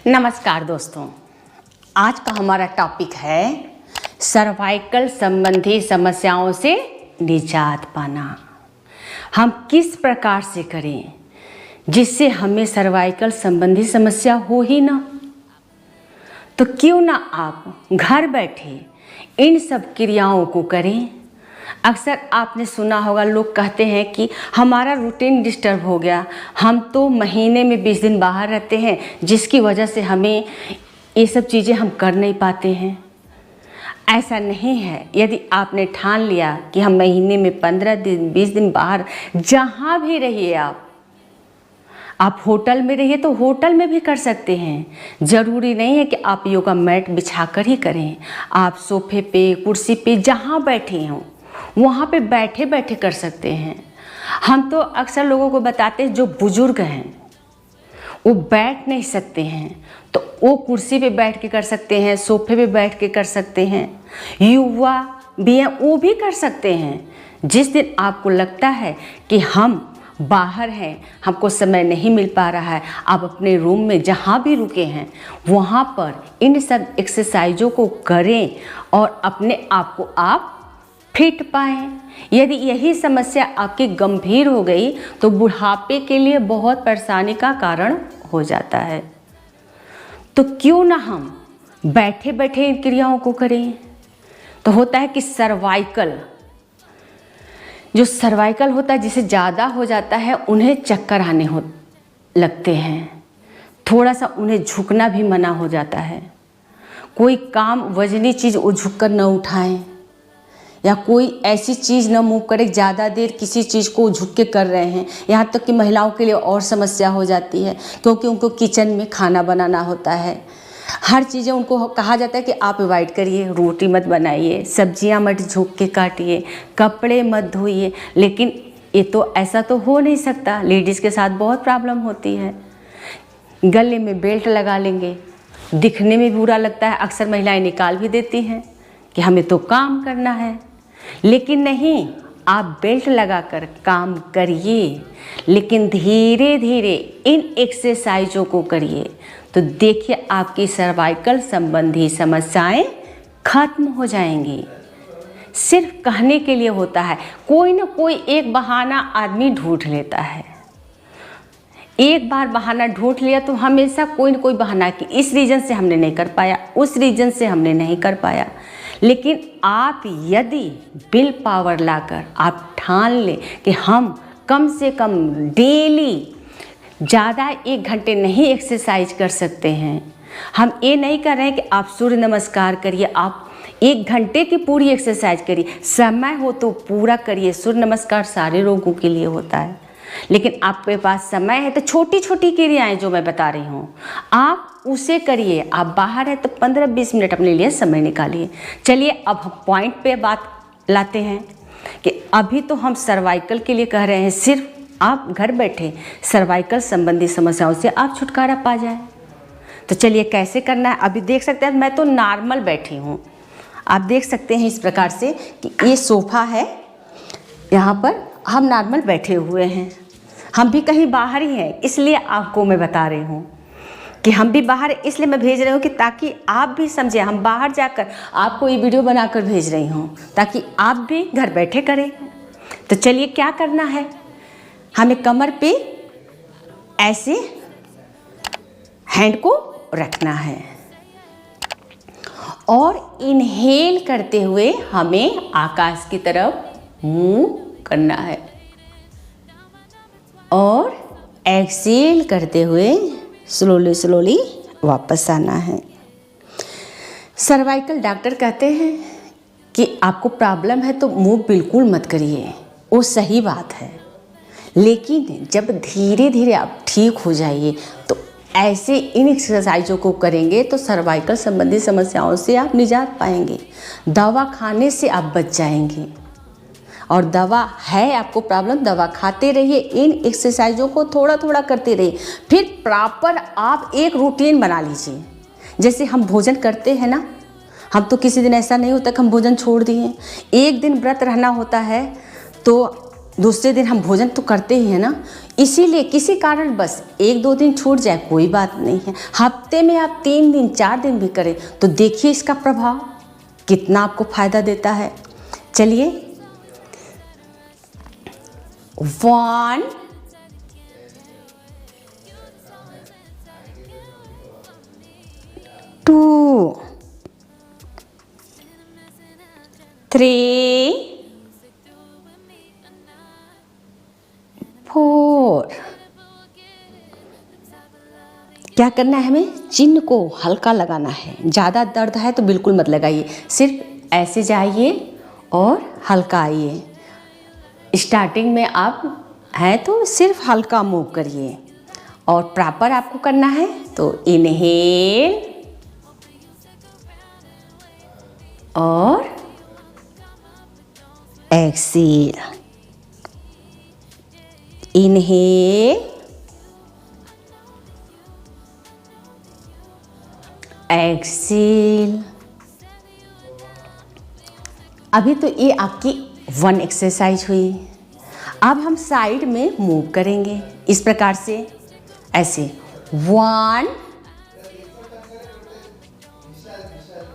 नमस्कार दोस्तों, आज का हमारा टॉपिक है सर्वाइकल संबंधी समस्याओं से निजात पाना। हम किस प्रकार से करें जिससे हमें सर्वाइकल संबंधी समस्या हो ही ना। तो क्यों ना आप घर बैठे इन सब क्रियाओं को करें। अक्सर आपने सुना होगा, लोग कहते हैं कि हमारा रूटीन डिस्टर्ब हो गया, हम तो महीने में 20 दिन बाहर रहते हैं जिसकी वजह से हमें ये सब चीज़ें हम कर नहीं पाते हैं। ऐसा नहीं है। यदि आपने ठान लिया कि हम महीने में 15 दिन 20 दिन बाहर, जहाँ भी रहिए आप होटल में रहिए तो होटल में भी कर सकते हैं। ज़रूरी नहीं है कि आप योगा मैट बिछा कर ही करें। आप सोफे पे, कुर्सी पे, जहाँ बैठे हों वहाँ पे बैठे बैठे कर सकते हैं। हम तो अक्सर लोगों को बताते हैं जो बुजुर्ग हैं वो बैठ नहीं सकते हैं तो वो कुर्सी पे बैठ के कर सकते हैं, सोफे पे बैठ के कर सकते हैं। युवा भी हैं, वो भी कर सकते हैं। जिस दिन आपको लगता है कि हम बाहर हैं, हमको समय नहीं मिल पा रहा है, आप अपने रूम में जहाँ भी रुके हैं वहाँ पर इन सब एक्सरसाइजों को करें और अपने आप को आप फिट पाएँ। यदि यही समस्या आपकी गंभीर हो गई तो बुढ़ापे के लिए बहुत परेशानी का कारण हो जाता है। तो क्यों ना हम बैठे बैठे इन क्रियाओं को करें। तो होता है कि सर्वाइकल होता है, जिसे ज़्यादा हो जाता है उन्हें चक्कर आने लगते हैं। थोड़ा सा उन्हें झुकना भी मना हो जाता है। कोई काम वजनी चीज़ वो झुक कर न उठाएं या कोई ऐसी चीज़ न मूव करे। ज़्यादा देर किसी चीज़ को झुक के कर रहे हैं, यहाँ तक कि महिलाओं के लिए और समस्या हो जाती है क्योंकि उनको किचन में खाना बनाना होता है। हर चीज़ें उनको कहा जाता है कि आप अवॉइड करिए, रोटी मत बनाइए, सब्जियां मत झुक के काटिए, कपड़े मत धोइए। लेकिन ये तो ऐसा तो हो नहीं सकता। लेडीज़ के साथ बहुत प्रॉब्लम होती है। गले में बेल्ट लगा लेंगे, दिखने में बुरा लगता है। अक्सर महिलाएं निकाल भी देती हैं कि हमें तो काम करना है। लेकिन नहीं, आप बेल्ट लगाकर काम करिए, लेकिन धीरे धीरे इन एक्सरसाइजों को करिए तो देखिए आपकी सर्वाइकल संबंधी समस्याएं खत्म हो जाएंगी। सिर्फ कहने के लिए होता है, कोई ना कोई एक बहाना आदमी ढूंढ लेता है। एक बार बहाना ढूंढ लिया तो हमेशा कोई ना कोई बहाना कि इस रीज़न से हमने नहीं कर पाया, उस रीज़न से हमने नहीं कर पाया। लेकिन आप यदि विल पावर लाकर आप ठान लें कि हम कम से कम डेली ज़्यादा 1 घंटे नहीं एक्सरसाइज कर सकते हैं। हम ये नहीं कर रहे हैं कि आप सूर्य नमस्कार करिए, आप 1 घंटे की पूरी एक्सरसाइज करिए। समय हो तो पूरा करिए। सूर्य नमस्कार सारे रोगों के लिए होता है, लेकिन आपके पास समय है तो छोटी छोटी क्रियाएं जो मैं बता रही हूँ आप उसे करिए। आप बाहर हैं तो 15-20 मिनट अपने लिए समय निकालिए। चलिए अब हम पॉइंट पे बात लाते हैं कि अभी तो हम सर्वाइकल के लिए कह रहे हैं, सिर्फ आप घर बैठे सर्वाइकल संबंधी समस्याओं से आप छुटकारा पा जाए। तो चलिए कैसे करना है अभी देख सकते हैं। मैं तो नॉर्मल बैठी हूँ, आप देख सकते हैं इस प्रकार से कि ये सोफ़ा है, यहाँ पर हम नॉर्मल बैठे हुए हैं। हम भी कहीं बाहर ही हैं, इसलिए आपको मैं बता रही हूँ कि हम भी बाहर, इसलिए मैं भेज रही हूँ कि ताकि आप भी समझें। हम बाहर जाकर आपको ये वीडियो बनाकर भेज रही हूँ ताकि आप भी घर बैठे करें। तो चलिए क्या करना है, हमें कमर पे ऐसे हैंड को रखना है और इनहेल करते हुए हमें आकाश की तरफ मूव करना है और एक्सेल करते हुए स्लोली वापस आना है। सर्वाइकल डॉक्टर कहते हैं कि आपको प्रॉब्लम है तो मूव बिल्कुल मत करिए, वो सही बात है। लेकिन जब धीरे धीरे आप ठीक हो जाइए तो ऐसे इन एक्सरसाइजों को करेंगे तो सर्वाइकल संबंधी समस्याओं से आप निजात पाएंगे। दवा खाने से आप बच जाएंगे। और दवा है आपको प्रॉब्लम, दवा खाते रहिए, इन एक्सरसाइजों को थोड़ा थोड़ा करते रहिए। फिर प्रॉपर आप एक रूटीन बना लीजिए। जैसे हम भोजन करते हैं ना, हम तो किसी दिन ऐसा नहीं होता कि हम भोजन छोड़ दिए। एक दिन व्रत रहना होता है तो दूसरे दिन हम भोजन तो करते ही हैं ना, इसीलिए किसी कारण बस 1-2 दिन छूट जाए कोई बात नहीं है, हफ्ते में आप 3 दिन 4 दिन भी करें तो देखिए इसका प्रभाव कितना आपको फायदा देता है। चलिए 1 2 3 4। क्या करना है हमें, चिन्ह को हल्का लगाना है। ज़्यादा दर्द है तो बिल्कुल मत लगाइए, सिर्फ ऐसे जाइए और हल्का आइए। स्टार्टिंग में आप हैं तो सिर्फ हल्का मूव करिए और प्रॉपर आपको करना है तो इनहेल और एक्सेल, इनहेल एक्सेल। अभी तो ये आपकी 1 एक्सरसाइज हुई। अब हम साइड में मूव करेंगे इस प्रकार से, ऐसे 1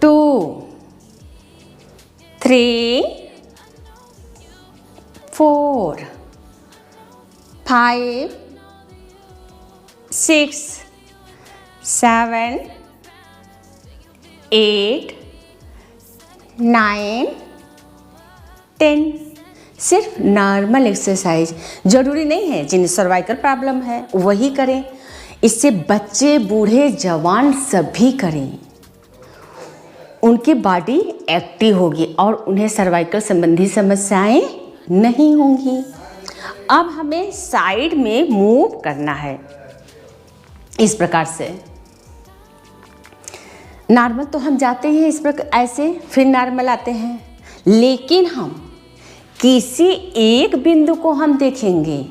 2 3 4 5 6 7 8 9 10। सिर्फ नॉर्मल एक्सरसाइज, ज़रूरी नहीं है जिन्हें सर्वाइकल प्रॉब्लम है वही करें, इससे बच्चे बूढ़े जवान सभी करें, उनकी बॉडी एक्टिव होगी और उन्हें सर्वाइकल संबंधी समस्याएं नहीं होंगी। अब हमें साइड में मूव करना है इस प्रकार से। नॉर्मल तो हम जाते हैं इस प्रकार ऐसे, फिर नॉर्मल आते हैं, लेकिन हम किसी एक बिंदु को हम देखेंगे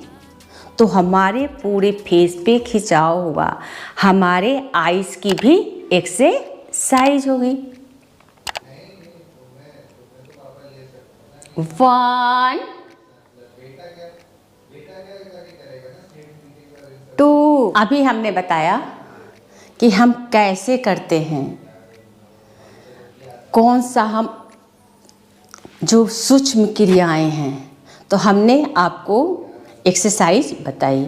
तो हमारे पूरे फेस पे खिंचाव होगा, हमारे आईज की भी एक्सरसाइज होगी। 1 2। अभी हमने बताया कि हम कैसे करते हैं, कौन सा हम जो सूक्ष्म क्रियाएं हैं, तो हमने आपको एक्सरसाइज बताई।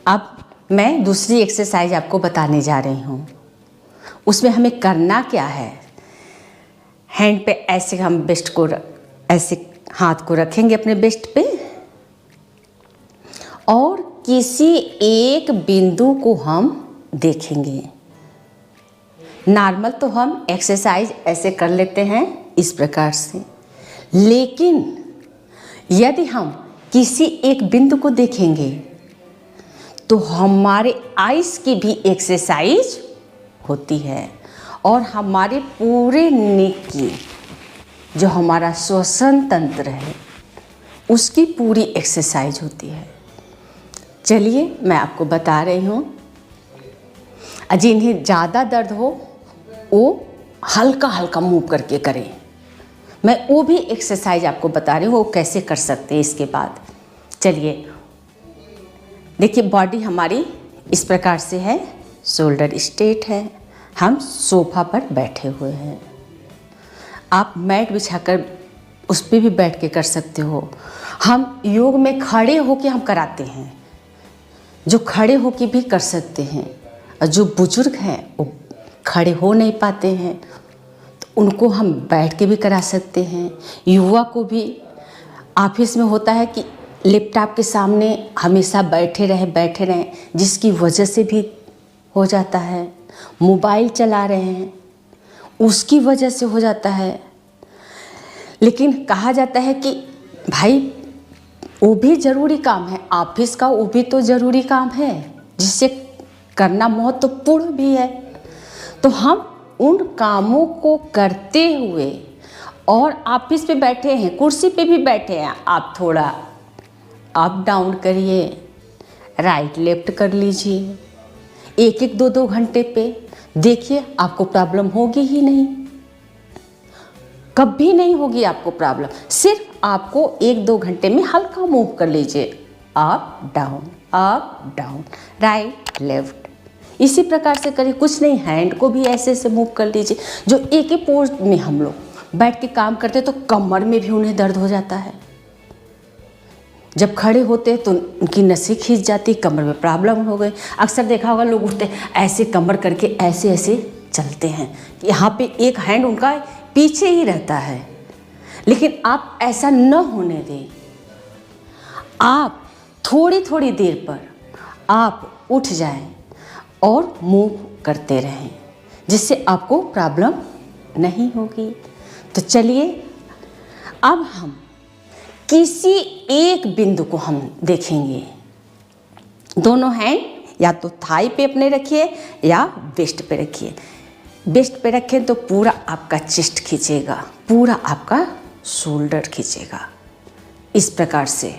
अब मैं दूसरी एक्सरसाइज आपको बताने जा रही हूँ। उसमें हमें करना क्या है, हैंड पे ऐसे हम बेस्ट को ऐसे हाथ को रखेंगे अपने बेस्ट पे और किसी एक बिंदु को हम देखेंगे। नॉर्मल तो हम एक्सरसाइज ऐसे कर लेते हैं इस प्रकार से, लेकिन यदि हम किसी एक बिंदु को देखेंगे तो हमारे आइज की भी एक्सरसाइज होती है और हमारे पूरे नेक की जो हमारा श्वसन तंत्र है उसकी पूरी एक्सरसाइज होती है। चलिए मैं आपको बता रही हूँ। जिन्हें ज़्यादा दर्द हो वो हल्का हल्का मूव करके करें। मैं वो भी एक्सरसाइज आपको बता रही हूँ वो कैसे कर सकते हैं। इसके बाद चलिए देखिए, बॉडी हमारी इस प्रकार से है, शोल्डर स्ट्रेट है, हम सोफा पर बैठे हुए हैं। आप मैट बिछाकर उस पर भी बैठ के कर सकते हो। हम योग में खड़े होके हम कराते हैं, जो खड़े होके भी कर सकते हैं, और जो बुजुर्ग हैं वो खड़े हो नहीं पाते हैं तो उनको हम बैठ के भी करा सकते हैं। युवा को भी ऑफिस में होता है कि लैपटॉप के सामने हमेशा बैठे रहें, जिसकी वजह से भी हो जाता है। मोबाइल चला रहे हैं उसकी वजह से हो जाता है। लेकिन कहा जाता है कि भाई वो भी ज़रूरी काम है, ऑफिस का वो भी तो ज़रूरी काम है जिससे करना महत्वपूर्ण भी है। तो हम उन कामों को करते हुए और ऑफिस पे बैठे हैं, कुर्सी पे भी बैठे हैं, आप थोड़ा अप डाउन करिए, राइट लेफ्ट कर लीजिए, 1-1 2-2 घंटे पे देखिए आपको प्रॉब्लम होगी ही नहीं। कभी नहीं होगी आपको प्रॉब्लम। सिर्फ आपको 1-2 घंटे में हल्का मूव कर लीजिए, अप डाउन, राइट लेफ्ट, इसी प्रकार से करिए। कुछ नहीं, हैंड को भी ऐसे ऐसे मूव कर लीजिए। जो एक ही पोज में हम लोग बैठ के काम करते हैं तो कमर में भी उन्हें दर्द हो जाता है। जब खड़े होते हैं तो उनकी नसें खींच जाती, कमर में प्रॉब्लम हो गई। अक्सर देखा होगा लोग उठते ऐसे कमर करके ऐसे ऐसे चलते हैं, यहाँ पे एक हैंड उनका पीछे ही रहता है। लेकिन आप ऐसा न होने दें। आप थोड़ी थोड़ी देर पर आप उठ जाएं और मूव करते रहें, जिससे आपको प्रॉब्लम नहीं होगी। तो चलिए अब हम किसी एक बिंदु को हम देखेंगे। दोनों हैंड या तो थाई पे अपने रखिए या वेस्ट पे रखिए। वेस्ट पे रखें तो पूरा आपका चेस्ट खींचेगा, पूरा आपका शोल्डर खींचेगा। इस प्रकार से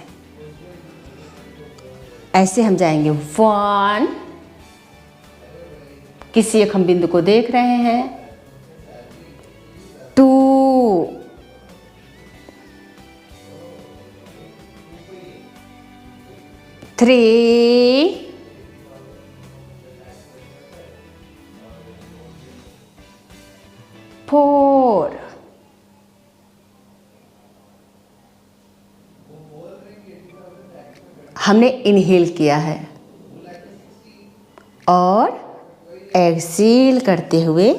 ऐसे हम जाएंगे। 1, किसी एक हम बिंदु को देख रहे हैं। 2, 3, 4, 5 हमने इनहेल किया है और एक्सहेल करते हुए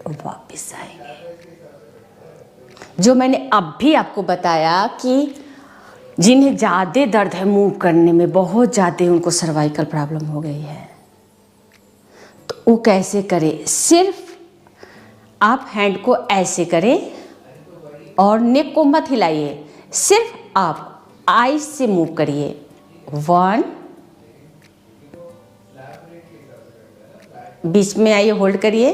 वापस आएंगे। जो मैंने अब भी आपको बताया कि जिन्हें ज़्यादा दर्द है मूव करने में, बहुत ज़्यादा उनको सर्वाइकल प्रॉब्लम हो गई है, तो वो कैसे करें। सिर्फ आप हैंड को ऐसे करें और नेक को मत हिलाइए, सिर्फ आप आईज से मूव करिए। 1, बीच में आइए, होल्ड करिए,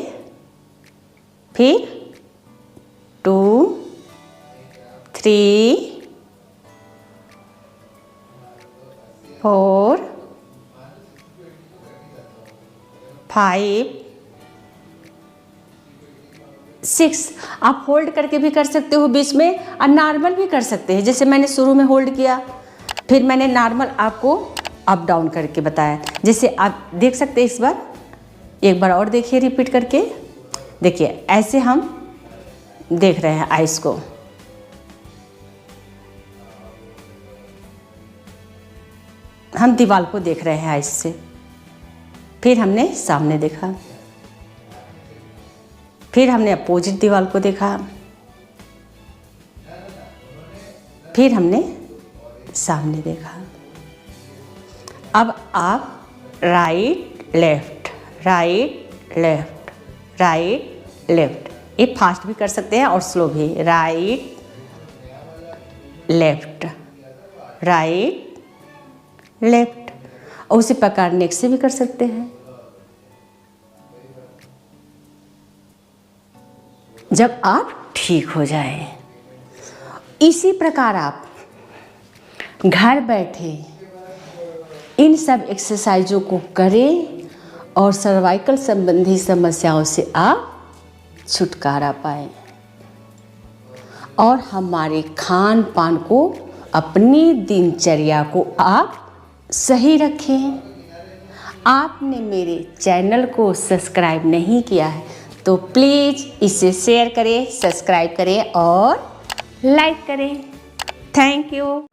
फिर 2, 3, 4, 5, 6। आप होल्ड करके भी कर सकते हो बीच में, और नॉर्मल भी कर सकते हैं। जैसे मैंने शुरू में होल्ड किया, फिर मैंने नॉर्मल आपको अप डाउन करके बताया। जैसे आप देख सकते हैं, इस बार एक बार और देखिए, रिपीट करके देखिए। ऐसे हम देख रहे हैं आइस को, हम दीवार को देख रहे हैं आइस से। फिर हमने सामने देखा, फिर हमने अपोजिट दीवार को देखा, फिर हमने सामने देखा। अब आप right left, right left, right left, ये फास्ट भी कर सकते हैं और स्लो भी। राइट लेफ्ट, राइट लेफ्ट, और उसी प्रकार नेक से भी कर सकते हैं। जब आप ठीक हो जाए, इसी प्रकार आप घर बैठे इन सब एक्सरसाइजों को करें और सर्वाइकल संबंधी समस्याओं से आप छुटकारा पाएं और हमारे खान पान को, अपनी दिनचर्या को आप सही रखें। आपने मेरे चैनल को सब्सक्राइब नहीं किया है तो प्लीज़ इसे शेयर करें, सब्सक्राइब करें और लाइक करें। Thank you.